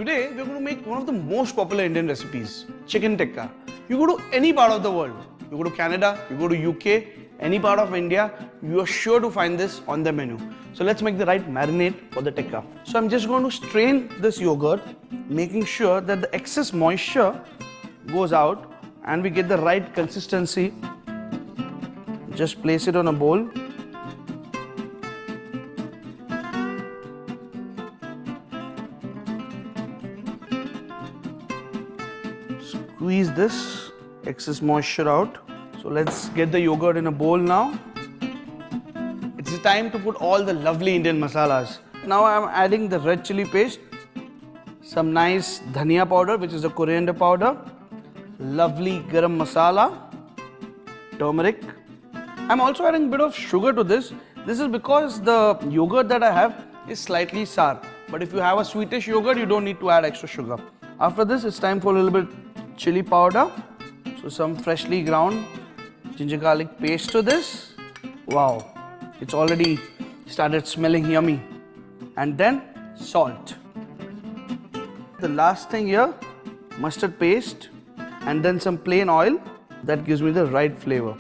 Today we're going to make one of the most popular Indian recipes, Chicken Tikka. You go to any part of the world, you go to Canada, you go to UK, any part of India, you are sure to find this on the menu. So let's make the right marinade for the tikka. So I'm just going to strain this yogurt, making sure that the excess moisture goes out and we get the right consistency. Just place it on a bowl. Squeeze this excess moisture out. So let's get the yogurt in a bowl now. It's the time to put all the lovely Indian masalas. Now I'm adding the red chilli paste, some nice dhania powder, which is the coriander powder, lovely garam masala, turmeric. I'm also adding a bit of sugar to this. This is because the yogurt that I have is slightly sour. But if you have a sweetish yogurt, you don't need to add extra sugar. After this, it's time for a little bit chili powder. So some freshly ground ginger garlic paste to this. Wow, it's already started smelling yummy. And then salt. The last thing here, mustard paste and then some plain oil that gives me the right flavor.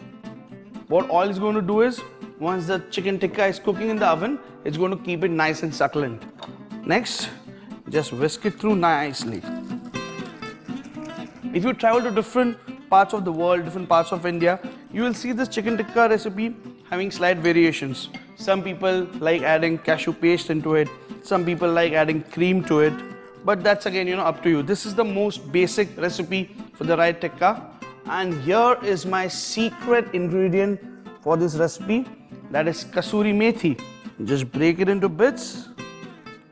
What oil is going to do is, once the chicken tikka is cooking in the oven, it's going to keep it nice and succulent. Next, just whisk it through nicely. If you travel to different parts of the world, different parts of India, you will see this chicken tikka recipe having slight variations. Some people like adding cashew paste into it. Some people like adding cream to it. But that's again, up to you. This is the most basic recipe for the right tikka. And here is my secret ingredient for this recipe. That is kasuri methi. Just break it into bits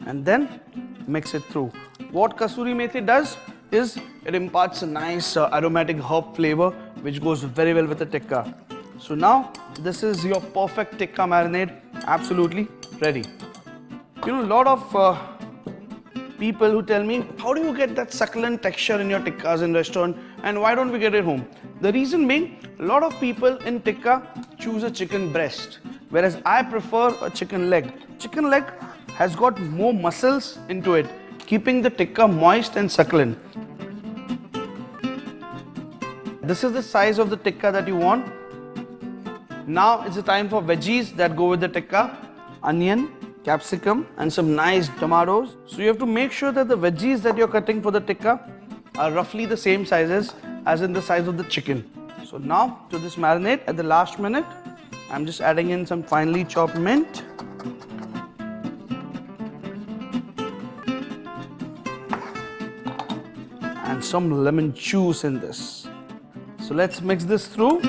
and then mix it through. What kasuri methi does is it imparts a nice aromatic herb flavor which goes very well with the tikka. So now this is your perfect tikka marinade, absolutely ready. A lot of people who tell me, how do you get that succulent texture in your tikkas in restaurant and why don't we get it home? The reason being, a lot of people in tikka choose a chicken breast, whereas I prefer a chicken leg. Chicken leg has got more muscles into it, keeping the tikka moist and succulent. This is the size of the tikka that you want. Now it's the time for veggies that go with the tikka. Onion, capsicum and some nice tomatoes. So you have to make sure that the veggies that you're cutting for the tikka are roughly the same sizes as in the size of the chicken. So now to this marinade at the last minute, I'm just adding in some finely chopped mint. And some lemon juice in this. So let's mix this through.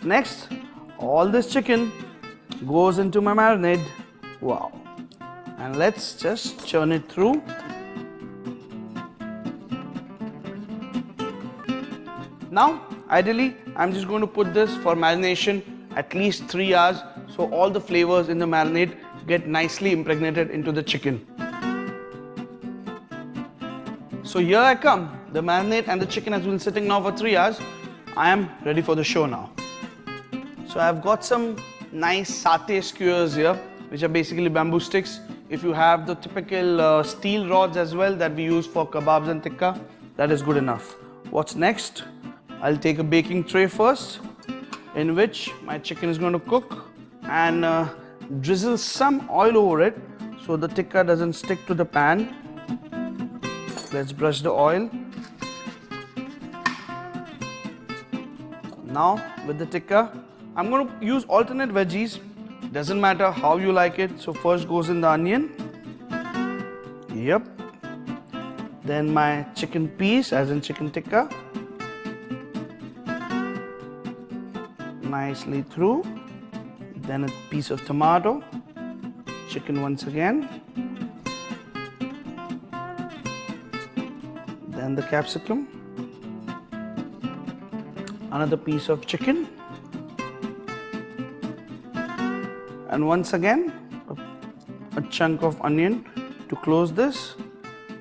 Next, all this chicken goes into my marinade. Wow. And let's just churn it through. Now, ideally, I'm just going to put this for marination at least 3 hours so all the flavors in the marinade get nicely impregnated into the chicken. So here I come. The marinade and the chicken has been sitting now for 3 hours. I am ready for the show now. So I've got some nice satay skewers here, which are basically bamboo sticks. If you have the typical steel rods as well that we use for kebabs and tikka, that is good enough. What's next? I'll take a baking tray first, in which my chicken is going to cook, and drizzle some oil over it so the tikka doesn't stick to the pan. Let's brush the oil. Now with the tikka, I'm going to use alternate veggies. Doesn't matter how you like it. So first goes in the onion. Yep. Then my chicken piece, as in chicken tikka. Nicely through. Then a piece of tomato. Chicken once again. Then the capsicum. Another piece of chicken. And once again, a chunk of onion to close this.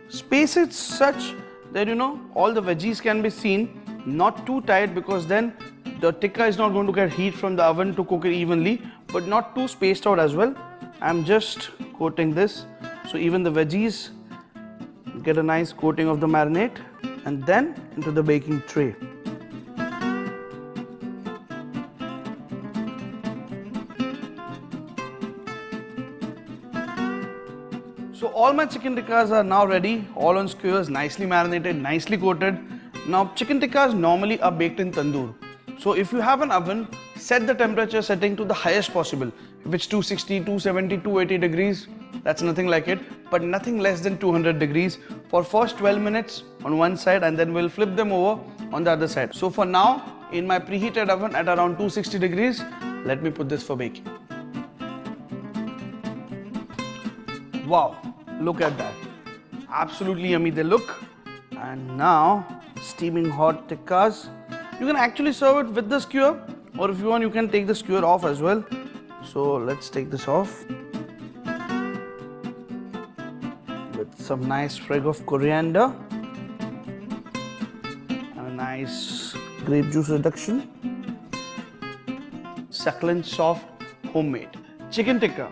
Space it such that all the veggies can be seen, not too tight because then the tikka is not going to get heat from the oven to cook it evenly, but not too spaced out as well. I'm just coating this so even the veggies get a nice coating of the marinade, and then into the baking tray. So all my chicken tikkas are now ready, all on skewers, nicely marinated, nicely coated. Now chicken tikkas normally are baked in tandoor. So if you have an oven, set the temperature setting to the highest possible. If it's 260, 270, 280 degrees, that's nothing like it, but nothing less than 200 degrees for first 12 minutes on one side, and then we'll flip them over on the other side. So for now, in my preheated oven at around 260 degrees, let me put this for baking. Wow, look at that. Absolutely yummy they look. And now, steaming hot tikkas. You can actually serve it with the skewer, or if you want, you can take the skewer off as well. So let's take this off with some nice sprig of coriander and a nice grape juice reduction. Succulent, soft, homemade chicken tikka.